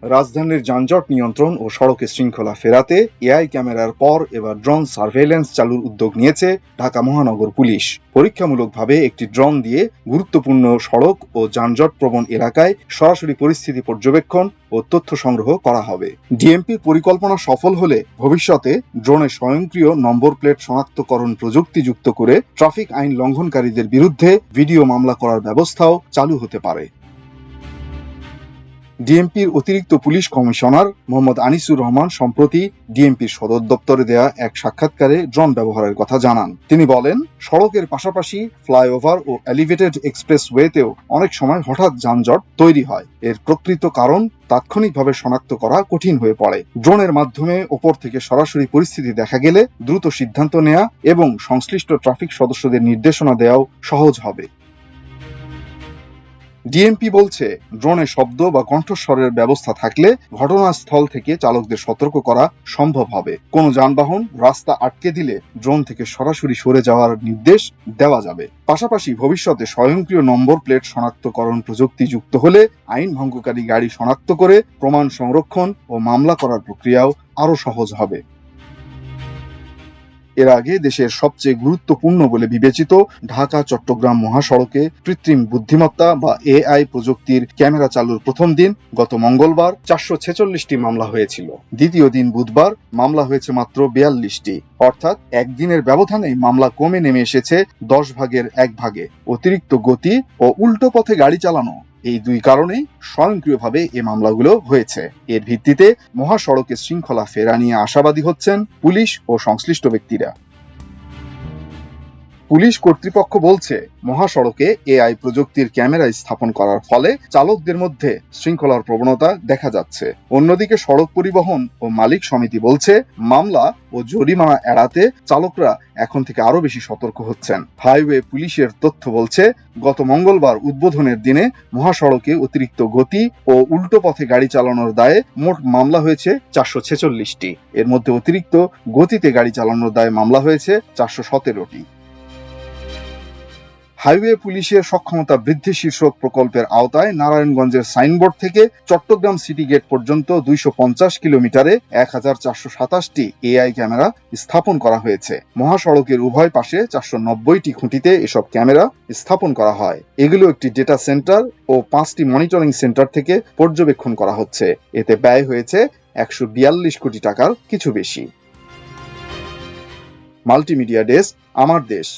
রাজধানীর যানজট নিয়ন্ত্রণ ও সড়কে শৃঙ্খলা ফেরাতে এআই ক্যামেরার পর এবার ড্রোন সার্ভেইলেন্স চালুর উদ্যোগ নিয়েছে ঢাকা মহানগর পুলিশ। পরীক্ষামূলকভাবে একটি ড্রোন দিয়ে গুরুত্বপূর্ণ সড়ক ও যানজট প্রবণ এলাকায় সরাসরি পরিস্থিতি পর্যবেক্ষণ ও তথ্য সংগ্রহ করা হবে। ডিএমপির পরিকল্পনা সফল হলে ভবিষ্যতে ড্রোনে স্বয়ংক্রিয় নম্বর প্লেট শনাক্তকরণ প্রযুক্তি যুক্ত করে ট্রাফিক আইন লঙ্ঘনকারীদের বিরুদ্ধে ভিডিও মামলা করার ব্যবস্থাও চালু হতে পারে। ডিএমপির অতিরিক্ত পুলিশ কমিশনার মোহাম্মদ আনিসুর রহমান সম্প্রতি ডিএমপির সদর দপ্তরে দেয়া এক সাক্ষাৎকারে ড্রোন ব্যবহারের কথা জানান। তিনি বলেন, সড়কের পাশাপাশি ফ্লাইওভার ও এলিভেটেড এক্সপ্রেসওয়েতেও অনেক সময় হঠাৎ যানজট তৈরি হয়। এর প্রকৃত কারণ তাৎক্ষণিকভাবে শনাক্ত করা কঠিন হয়ে পড়ে। ড্রোনের মাধ্যমে ওপর থেকে সরাসরি পরিস্থিতি দেখা গেলে দ্রুত সিদ্ধান্ত নেওয়া এবং সংশ্লিষ্ট ট্রাফিক সদস্যদের নির্দেশনা দেওয়াও সহজ হবে। ডিএমপি বলছে, ড্রোনে শব্দ বা কণ্ঠস্বরের ব্যবস্থা থাকলে ঘটনাস্থল থেকে চালকদের সতর্ক করা সম্ভব হবে। কোনো যানবাহন রাস্তা আটকে দিলে ড্রোন থেকে সরাসরি সরে যাওয়ার নির্দেশ দেওয়া যাবে। পাশাপাশি ভবিষ্যতে স্বয়ংক্রিয় নম্বর প্লেট শনাক্তকরণ প্রযুক্তি যুক্ত হলে আইন ভঙ্গকারী গাড়ি শনাক্ত করে প্রমাণ সংরক্ষণ ও মামলা করার প্রক্রিয়াও আরও সহজ হবে। এর আগে দেশের সবচেয়ে গুরুত্বপূর্ণ বলে বিবেচিত ঢাকা-চট্টগ্রাম মহাসড়কে কৃত্রিম বুদ্ধিমত্তা বা এআই প্রযুক্তির ক্যামেরা চালুর প্রথম দিন গত মঙ্গলবার 446টি মামলা হয়েছিল। দ্বিতীয় দিন বুধবার মামলা হয়েছে মাত্র 42টি, অর্থাৎ একদিনের ব্যবধানেই মামলা কমে নেমে এসেছে 10 ভাগের 1 ভাগে। অতিরিক্ত গতি ও উল্টো পথে গাড়ি চালানো, এই দুই কারণেই স্বয়ংক্রিয়ভাবে এই মামলাগুলো হয়েছে। এর ভিত্তিতে মহাসড়কে শৃঙ্খলা ফেরা নিয়ে আশাবাদী হচ্ছেন পুলিশ ও সংশ্লিষ্ট ব্যক্তিরা। পুলিশ কর্তৃপক্ষ বলছে, মহাসড়কে এআই প্রযুক্তির ক্যামেরা স্থাপন করার ফলে চালকদের মধ্যে শৃঙ্খলার প্রবণতা দেখা যাচ্ছে। অন্যদিকে সড়ক পরিবহন ও মালিক সমিতি বলছে, মামলা ও জরিমানা এড়াতে চালকরা এখন থেকে আরো বেশি সতর্ক হচ্ছেন। হাইওয়ে পুলিশের তথ্য বলছে, গত মঙ্গলবার উদ্বোধনের দিনে মহাসড়কে অতিরিক্ত গতি ও উল্টো পথে গাড়ি চালানোর দায়ে মোট মামলা হয়েছে 446টি। এর মধ্যে অতিরিক্ত গতিতে গাড়ি চালানোর দায়ে মামলা হয়েছে 417টি। হাইওয়ে পুলিশের সক্ষমতা বৃদ্ধি শীর্ষক প্রকল্পের আওতায় নারায়ণগঞ্জের সাইনবোর্ড থেকে চট্টগ্রাম সিটি গেট পর্যন্ত 250 কিলোমিটারে 1427টি এআই ক্যামেরা স্থাপন করা হয়েছে। মহাসড়কের উভয় পাশে 490টি খুঁটিতে এসব ক্যামেরা স্থাপন করা হয়। এগুলো একটি ডেটা সেন্টার ও 5টি মনিটরিং সেন্টার থেকে পর্যবেক্ষণ করা হচ্ছে। এতে ব্যয় হয়েছে 142 কোটি টাকার কিছু বেশি। মাল্টিমিডিয়া ডেস্ক, আমার দেশ।